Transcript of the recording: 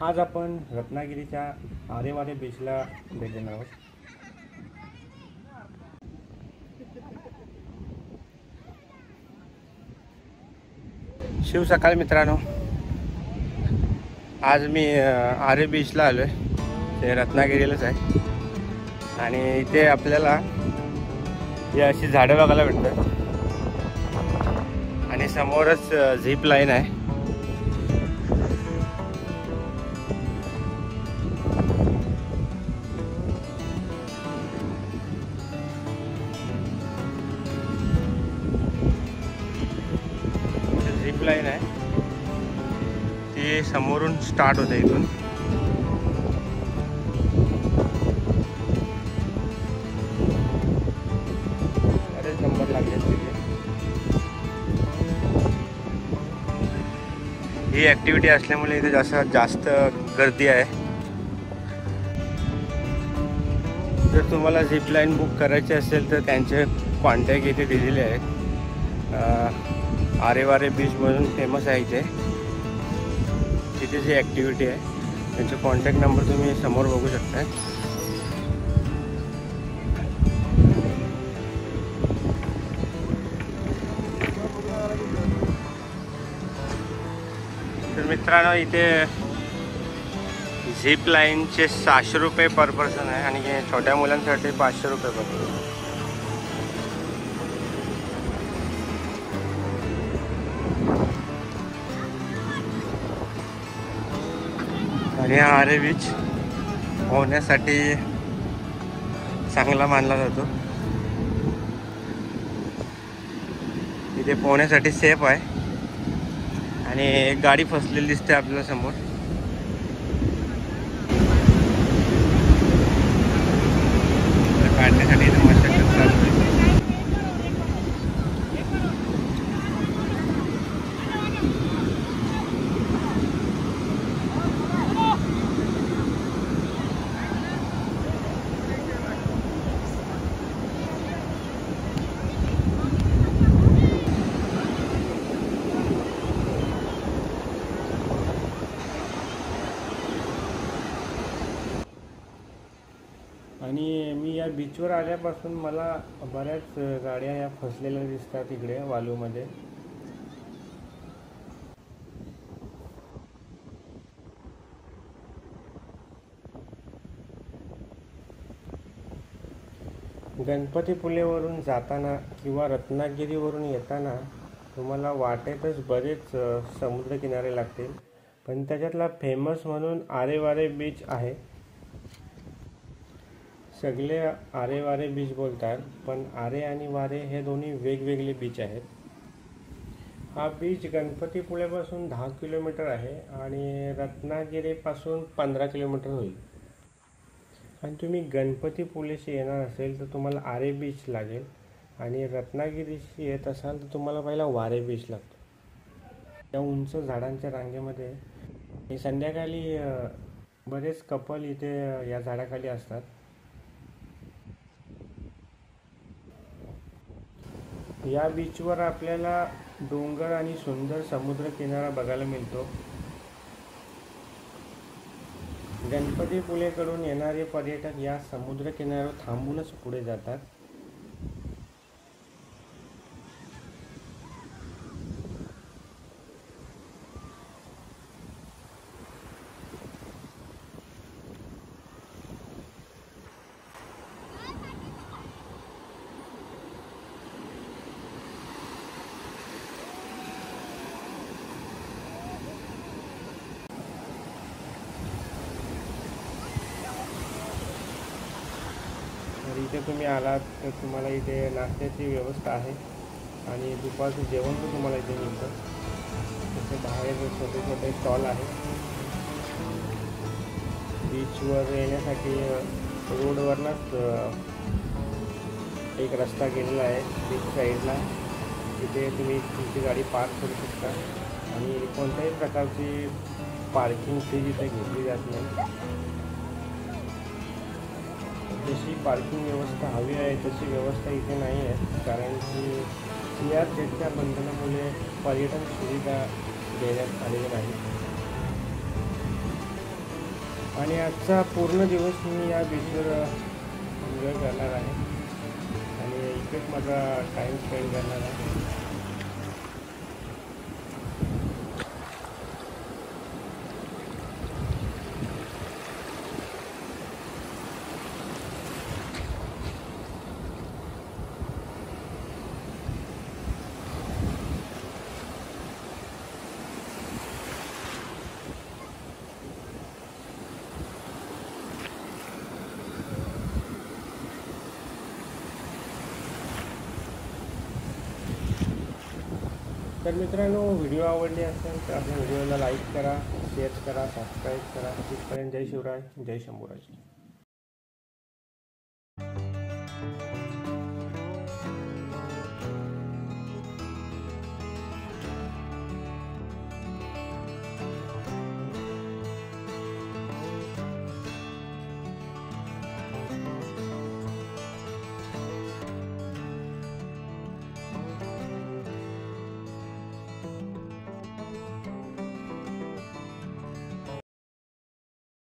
आज आपण रत्नागिरीच्या आरेवारे बीचला भेट देणार आहोत। शिव सकाळ मित्रांनो, आज मी आरे बीचला आलो आहे। ते रत्नागिरीलाच आहे आणि इथे आपल्याला ही अशी झाडं बघायला भेटतात आणि समोरच झिप लाईन आहे। झिप लाईन आहे ती समोरून स्टार्ट होते इथून। बरेच नंबर लागले तिथे। ही ॲक्टिव्हिटी असल्यामुळे इथे जास्त गर्दी आहे। जर तुम्हाला झिप लाईन बुक करायची असेल तर त्यांचे कॉन्टॅक्ट इथे दिलेले आहेत। आरेवारे बीच म्हणून फेमस आहे इथे। तिथे जी ॲक्टिव्हिटी आहे त्यांचे कॉन्टॅक्ट नंबर तुम्ही समोर बघू शकता। तर मित्रांनो, इथे झिप लाईनचे 600 रुपये पर पर्सन आहे आणि छोट्या मुलांसाठी 500 रुपये पर पर्सन। आणि हा आरे बीच पोहण्यासाठी चांगला मानला जातो। इथे पोहण्यासाठी सेफ आहे आणि एक गाडी फसलेली दिसते आपल्याला समोर। काढण्यासाठी इथे मशागत चालू आहे। आणि मी या बीचवर आल्यापासून मला बऱ्याच गाड्या या फसलेल्या दिसतात इकडे वालूमध्ये। गणपतीपुलेवरून जाताना किंवा रत्नागिरीवरून येताना तुम्हाला वाटेतच बरेच समुद्रकिनारे लागतील, पण त्याच्यातला फेमस म्हणून आरेवारे बीच आहे। सगळे आरेवारे बीच बोलतात, पण आरे आणि वारे हे दोन्ही वेगवेगळे बीच आहेत। हा बीच गणपतीपुळेपासून 10 किलोमीटर आहे आणि रत्नागिरीपासून 15 किलोमीटर होईल। आणि तुम्ही गणपतीपुळेशी येणार असेल तर तुम्हाला आरे बीच लागेल आणि रत्नागिरीशी येत असाल तर तुम्हाला पहिला वारे बीच लागतो। त्या उंच झाडांच्या रांगेमध्ये संध्याकाळी बरेच कपल इथे या झाडाखाली असतात। या बीचवर आपल्याला डोंगर आणि सुंदर समुद्र किनारा बघायला मिळतो। गणपतीपुळेकडून येणारे पर्यटक या समुद्र किनाऱ्यावर थांबूनच पुढे जातात। तर इथे तुम्ही आलात तर तुम्हाला इथे नाश्त्याची व्यवस्था आहे आणि दुपारचं जेवण पण तुम्हाला इथे मिळतं। तसे बाहेर छोटे छोटे स्टॉल आहे। बीचवर येण्यासाठी रोडवरनंच एक रस्ता गेलेला आहे बीच साईडला। तिथे तुम्ही तुमची गाडी पार्क करू शकता आणि कोणत्याही प्रकारची पार्किंग फी इथे घेतली जात नाही। जशी पार्किंग व्यवस्था हवी आहे तशी व्यवस्था इथे नाही आहे, कारण की CRZच्या बंधनामुळे पर्यटन सुविधा देण्यात आलेली नाही। आणि आजचा पूर्ण दिवस मी या बीचवर एन्जॉय करणार आहे आणि इकडेच माझा टाईम स्पेंड करणार आहे. तर मित्रांनो, व्हिडिओ आवडली असेल तर आपल्या व्हिडिओला लाईक करा, शेअर करा, सबस्क्राईब करा. तिथपर्यंत जय शिवराय, जय शंभूराज.